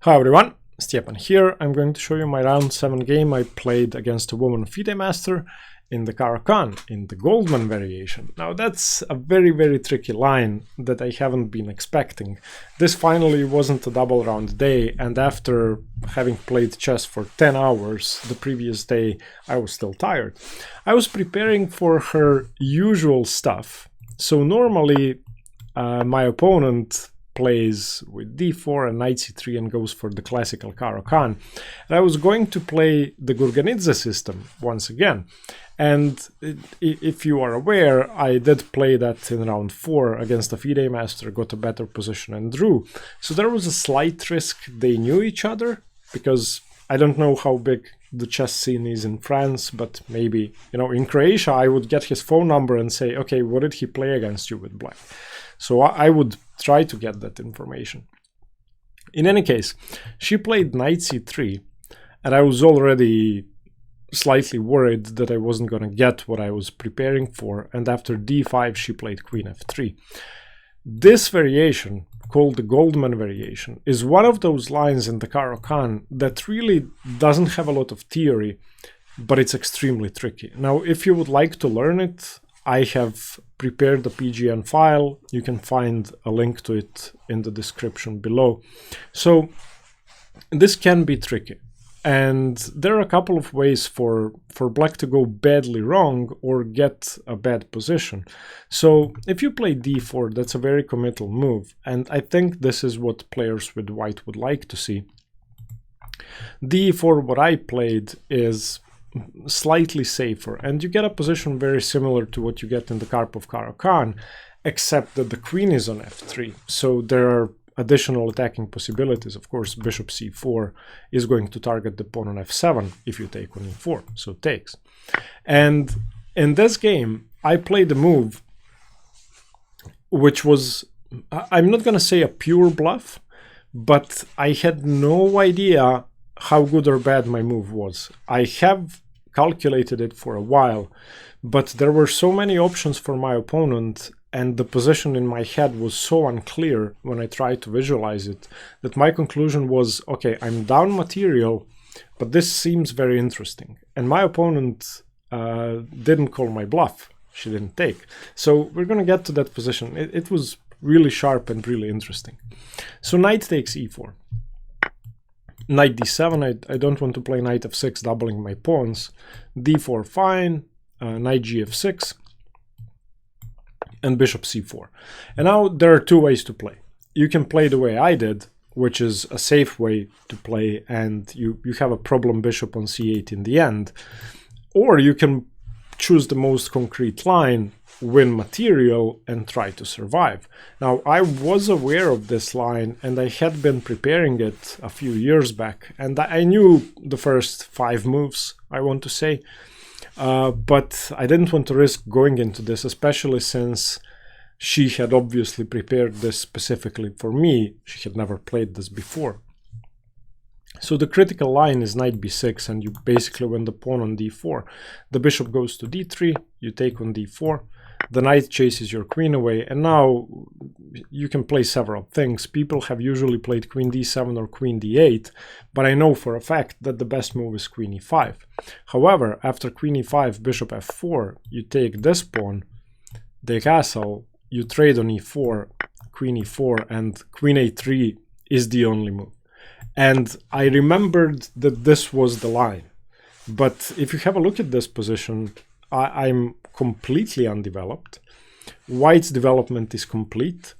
Hi everyone, Stepan here. I'm going to show you my round 7 game I played against a woman FIDE master in the Caro-Kann, in the Goldman variation. Now that's a very tricky line that I haven't been expecting. This finally wasn't a double round day, and after having played chess for 10 hours the previous day, I was still tired. I was preparing for her usual stuff. So normally my opponent plays with d4 and knight c3 and goes for the classical Caro-Kann. And I was going to play the Gurgenidze system once again. And if you are aware, I did play that in round 4 against a FIDE master, got a better position and drew. So there was a slight risk they knew each other, because I don't know how big the chess scene is in France, but maybe, in Croatia I would get his phone number and say, okay, what did he play against you with black? So I would try to get that information. In any case, she played knight c3, and I was already slightly worried that I wasn't going to get what I was preparing for, and after d5 she played queen f3. This variation, called the Goldman variation, is one of those lines in the Caro-Kann that really doesn't have a lot of theory, but it's extremely tricky. Now, if you would like to learn it, I have prepared the PGN file. You can find a link to it in the description below. So this can be tricky. And there are a couple of ways for black to go badly wrong or get a bad position. So if you play d4, that's a very committal move. And I think this is what players with white would like to see. d4, what I played, is slightly safer, and you get a position very similar to what you get in the Karpov Caro-Kann, except that the queen is on f3. So there are additional attacking possibilities. Of course, bishop c4 is going to target the pawn on f7 if you take on e4, so takes. And in this game, I played a move which was, I'm not going to say a pure bluff, but I had no idea how good or bad my move was. I have calculated it for a while, but there were so many options for my opponent, and the position in my head was so unclear when I tried to visualize it, that my conclusion was, okay, I'm down material, but this seems very interesting. And my opponent didn't call my bluff. She didn't take. So we're going to get to that position. It was really sharp and really interesting. So knight takes e4. Knight d7, I don't want to play knight f6, doubling my pawns. d4, fine. Knight gf6. And bishop c4. And now there are two ways to play. You can play the way I did, which is a safe way to play, and you have a problem bishop on c8 in the end. Or you can choose the most concrete line, win material, and try to survive. Now, I was aware of this line, and I had been preparing it a few years back, and I knew the first 5 moves, I want to say, but I didn't want to risk going into this, especially since she had obviously prepared this specifically for me. She had never played this before. So the critical line is knight b6, and you basically win the pawn on d4. The bishop goes to d3, you take on d4, the knight chases your queen away, and now you can play several things. People have usually played queen d7 or queen d8, but I know for a fact that the best move is queen e5. However, after queen e5, bishop f4, you take this pawn, the castle, you trade on e4, queen e4, and queen a3 is the only move. And I remembered that this was the line. But if you have a look at this position, I'm completely undeveloped. White's development is complete.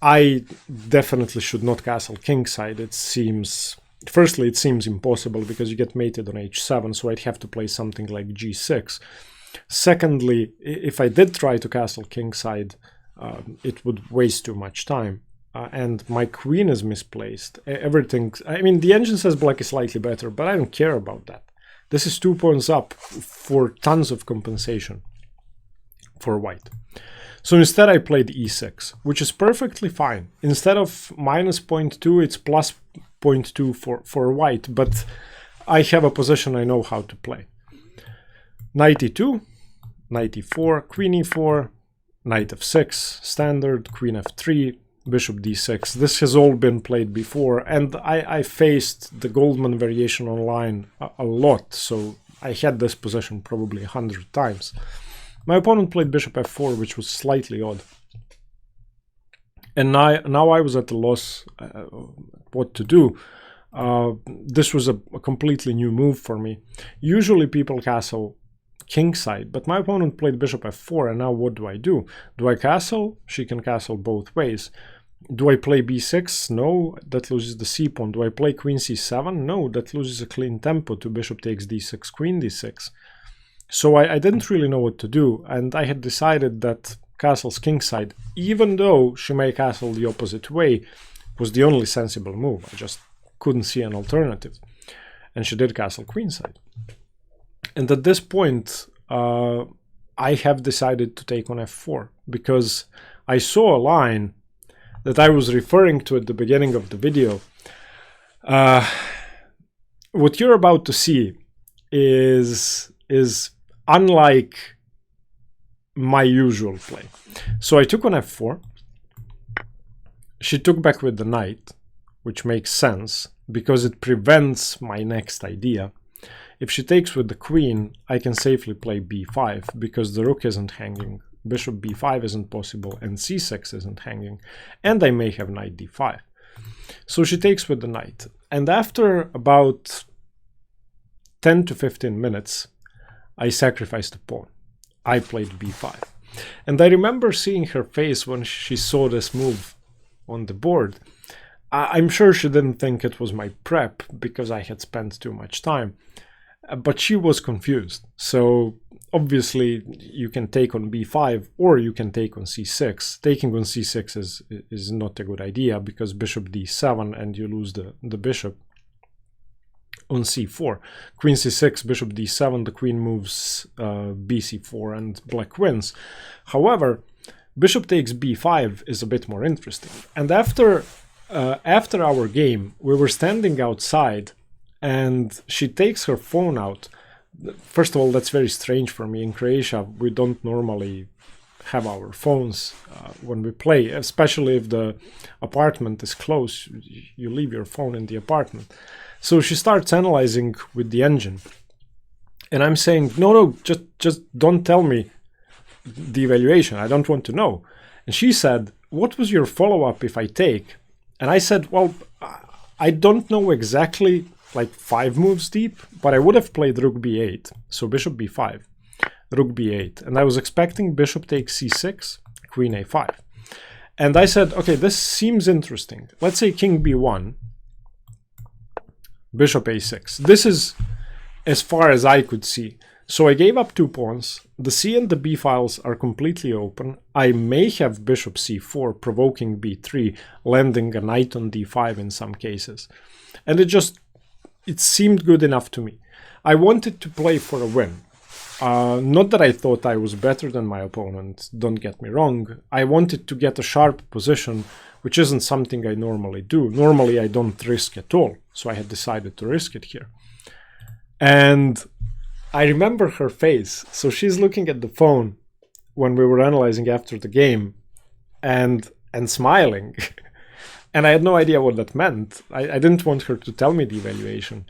I definitely should not castle kingside. It seems, firstly, it seems impossible because you get mated on h7, so I'd have to play something like g6. Secondly, if I did try to castle kingside, it would waste too much time. And my queen is misplaced. Everything, I mean, the engine says black is slightly better, but I don't care about that. This is 2 points up for tons of compensation for white. So instead I played e6, which is perfectly fine. Instead of minus 0.2, it's plus 0.2 for white, but I have a position I know how to play. Knight e2, knight e4, queen e4, knight f6, standard, queen f3, bishop d6. This has all been played before, and I faced the Goldman variation online a lot, so I had this position probably 100 times. My opponent played bishop f4, which was slightly odd. And now I was at a loss what to do. This was a completely new move for me. Usually people castle kingside, but my opponent played bishop f4, and now what do? Do I castle? She can castle both ways. Do I play b6? No, that loses the c pawn. Do I play queen c7? No, that loses a clean tempo to bishop takes d6, queen d6. So I didn't really know what to do, and I had decided that castles kingside, even though she may castle the opposite way, was the only sensible move. I just couldn't see an alternative. And she did castle queenside. And at this point, I have decided to take on f4, because I saw a line that I was referring to at the beginning of the video. What you're about to see is unlike my usual play. So I took on f4. She took back with the knight, which makes sense because it prevents my next idea. If she takes with the queen, I can safely play b5 because the rook isn't hanging, bishop b5 isn't possible, and c6 isn't hanging, and I may have knight d5. So she takes with the knight, and after about 10 to 15 minutes, I sacrificed a pawn. I played b5. And I remember seeing her face when she saw this move on the board. I'm sure she didn't think it was my prep because I had spent too much time. But she was confused. So obviously you can take on b5 or you can take on c6. Taking on c6 is not a good idea because bishop d7 and you lose the bishop. On c4, queen c6, bishop d7, the queen moves bc4 and black wins. However, bishop takes b5 is a bit more interesting. And after our game, we were standing outside and she takes her phone out. First of all, that's very strange for me. In Croatia, we don't normally have our phones when we play, especially if the apartment is close. You leave your phone in the apartment. So she starts analyzing with the engine. And I'm saying, no, just don't tell me the evaluation. I don't want to know. And she said, what was your follow-up if I take? And I said, well, I don't know exactly like 5 moves deep, but I would have played rook b8. So bishop b5, rook b8. And I was expecting bishop takes c6, queen a5. And I said, okay, this seems interesting. Let's say king b1. Bishop a6. This is as far as I could see. So I gave up 2 pawns. The c and the b files are completely open. I may have bishop c4, provoking b3, landing a knight on d5 in some cases. And it seemed good enough to me. I wanted to play for a win. Not that I thought I was better than my opponent, don't get me wrong. I wanted to get a sharp position, which isn't something I normally do. Normally I don't risk at all, so I had decided to risk it here. And I remember her face. So she's looking at the phone when we were analyzing after the game and smiling. And I had no idea what that meant. I didn't want her to tell me the evaluation.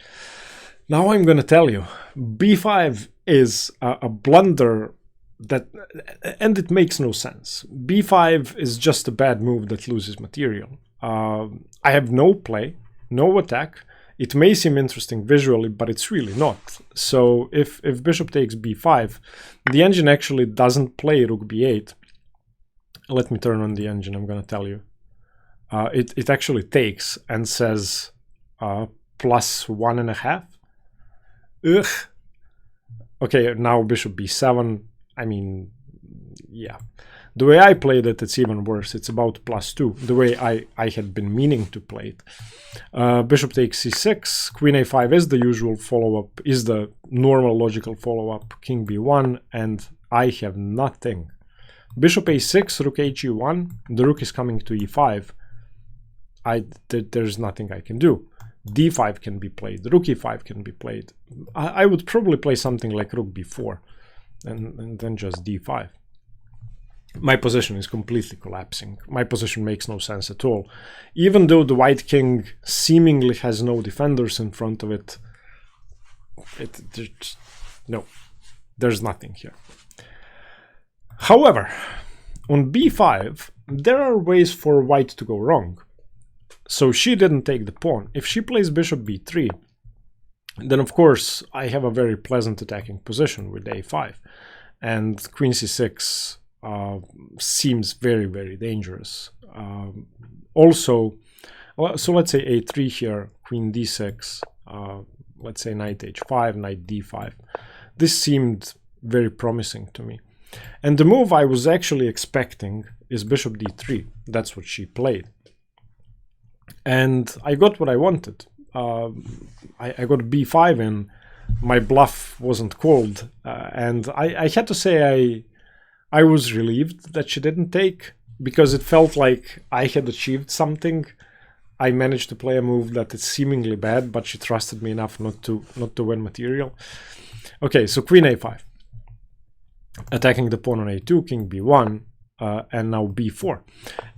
Now I'm going to tell you, b5 is a blunder that, and it makes no sense. b5 is just a bad move that loses material. I have no play, no attack. It may seem interesting visually, but it's really not. So if bishop takes b5, the engine actually doesn't play rook b8. Let me turn on the engine, I'm going to tell you. It actually takes and says plus 1.5. Ugh. Okay, now bishop b7. I mean, yeah. The way I played it, it's even worse. It's about plus 2, the way I had been meaning to play it. Bishop takes c6, queen a5 is the usual follow-up, is the normal logical follow-up, king b1, and I have nothing. Bishop a6, rook he1, the rook is coming to e5. There's nothing I can do. d5 can be played, rook e5 can be played. I would probably play something like rook b4 and then just d5. my position is completely collapsing. My position makes no sense at all. Even though the white king seemingly has no defenders in front of it, no, there's nothing here. However, on b5, there are ways for white to go wrong. So she didn't take the pawn. If she plays bishop b3, then of course I have a very pleasant attacking position with a5. And queen c6 seems very, very dangerous. Also, so let's say a3 here, queen d6, let's say knight h5, knight d5. This seemed very promising to me. And the move I was actually expecting is bishop d3. That's what she played. And I got what I wanted. I got b5 in. My bluff wasn't called. And I had to say I was relieved that she didn't take, because it felt like I had achieved something. I managed to play a move that is seemingly bad, but she trusted me enough not to win material. Okay, so queen a5. Attacking the pawn on a2, king b1, and now b4.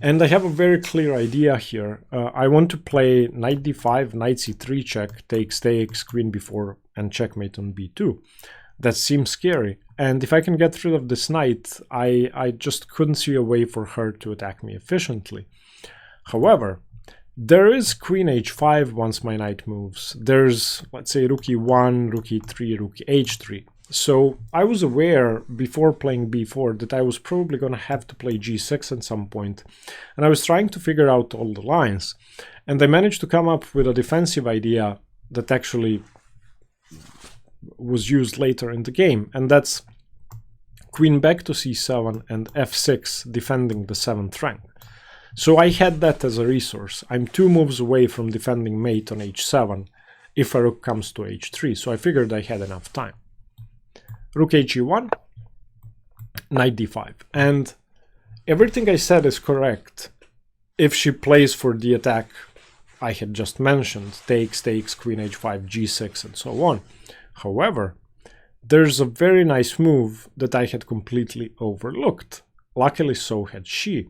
And I have a very clear idea here. I want to play knight d5, knight c3 check, takes, queen b4, and checkmate on b2. That seems scary. And if I can get rid of this knight, I just couldn't see a way for her to attack me efficiently. However, there is queen h5 once my knight moves. There's, let's say, rook e1, rook e3, rook h3. So I was aware before playing b4 that I was probably going to have to play g6 at some point. And I was trying to figure out all the lines. And I managed to come up with a defensive idea that actually was used later in the game. And that's queen back to c7 and f6 defending the 7th rank. So I had that as a resource. I'm 2 moves away from defending mate on h7 if a rook comes to h3. So I figured I had enough time. Rook he1, knight d5. And everything I said is correct if she plays for the attack I had just mentioned. Takes, queen h5, g6, and so on. However, there's a very nice move that I had completely overlooked. Luckily, so had she.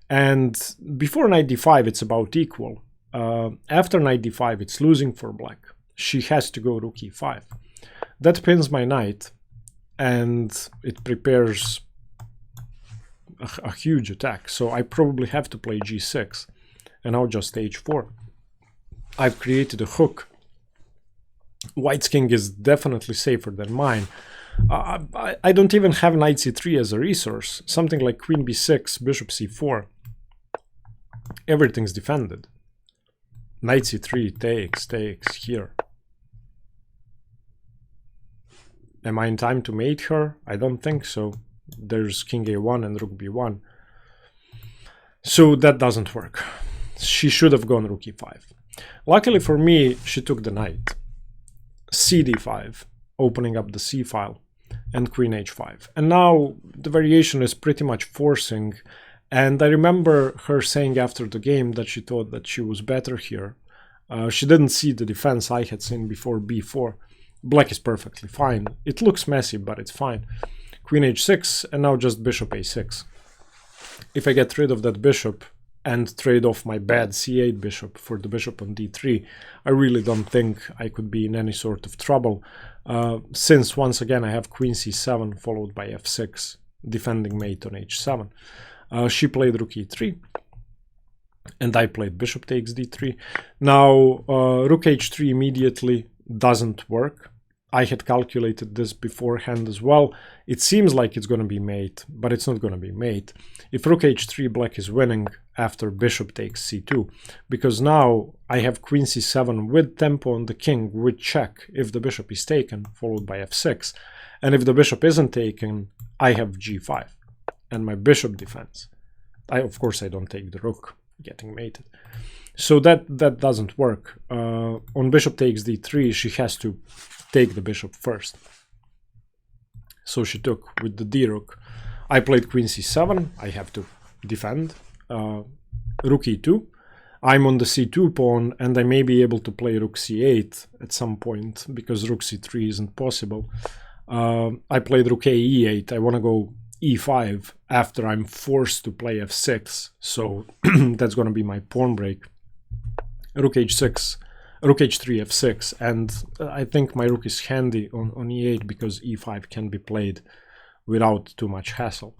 And before knight d5, it's about equal. After knight d5, it's losing for black. She has to go rook e5. That pins my knight, and it prepares a huge attack. So I probably have to play g6, and now just h4. I've created a hook. White's king is definitely safer than mine. I don't even have knight c3 as a resource. Something like queen b6, bishop c4. Everything's defended. Knight c3 takes here. Am I in time to mate her? I don't think so. There's king a1 and rook b1. So that doesn't work. She should have gone rook e5. Luckily for me, she took the knight. cd5, opening up the c file, and queen h5. And now the variation is pretty much forcing. And I remember her saying after the game that she thought that she was better here. She didn't see the defense I had seen before b4. Black is perfectly fine. It looks messy, but it's fine. Queen h6, and now just bishop a6. If I get rid of that bishop and trade off my bad c8 bishop for the bishop on d3, I really don't think I could be in any sort of trouble, since once again I have queen c7 followed by f6, defending mate on h7. She played rook e3, and I played bishop takes d3. Now, rook h3 immediately doesn't work. I had calculated this beforehand as well. It seems like it's going to be mate, but it's not going to be mate. If rook h3, black is winning after bishop takes c2, because now I have queen c7 with tempo on the king with check if the bishop is taken, followed by f6. And if the bishop isn't taken, I have g5 and my bishop defense. Of course, I don't take the rook, getting mated. So that doesn't work. On bishop takes d3, she has to take the bishop first. So she took with the d rook. I played queen c7. I have to defend. Rook e2. I'm on the c2 pawn, and I may be able to play rook c8 at some point because rook c3 isn't possible. I played rook a e8. I want to go e5 after I'm forced to play f6. So that's going to be my pawn break. Rook h6, rook h3, f6, and I think my rook is handy on e8 because e5 can be played without too much hassle.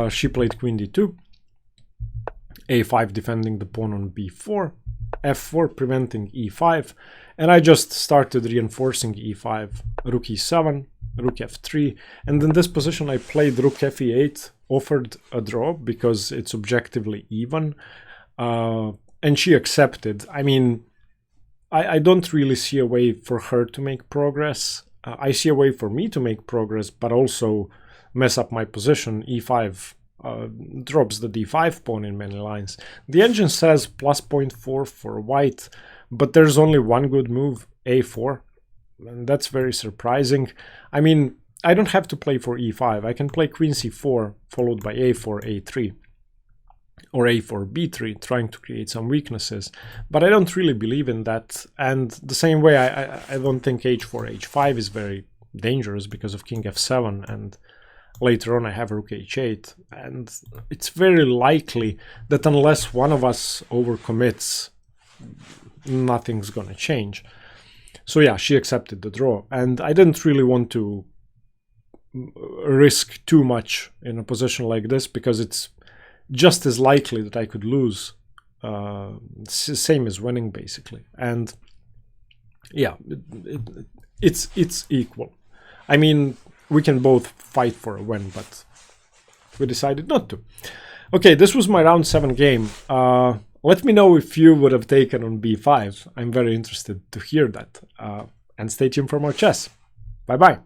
She played queen d2, a5 defending the pawn on b4, f4 preventing e5, and I just started reinforcing e5, rook e7, rook f3, and in this position I played rook fe8, offered a draw because it's objectively even, and she accepted. I mean, I don't really see a way for her to make progress. I see a way for me to make progress, but also mess up my position. e5 drops the d5 pawn in many lines. The engine says plus 0.4 for white, but there's only one good move, a4, and that's very surprising. I mean, I don't have to play for e5. I can play queen c4 followed by a4, a3, or a4, b3, trying to create some weaknesses, but I don't really believe in that. And the same way, I don't think h4, h5 is very dangerous because of king f7, and later on I have rook h8, and it's very likely that unless one of us overcommits, nothing's gonna change. So yeah, she accepted the draw, and I didn't really want to risk too much in a position like this because it's just as likely that I could lose, same as winning basically. And yeah, it's equal. I mean, we can both fight for a win, but we decided not to. Okay, this was my round 7 game. Let me know if you would have taken on b5. I'm very interested to hear that. And stay tuned for more chess. Bye bye.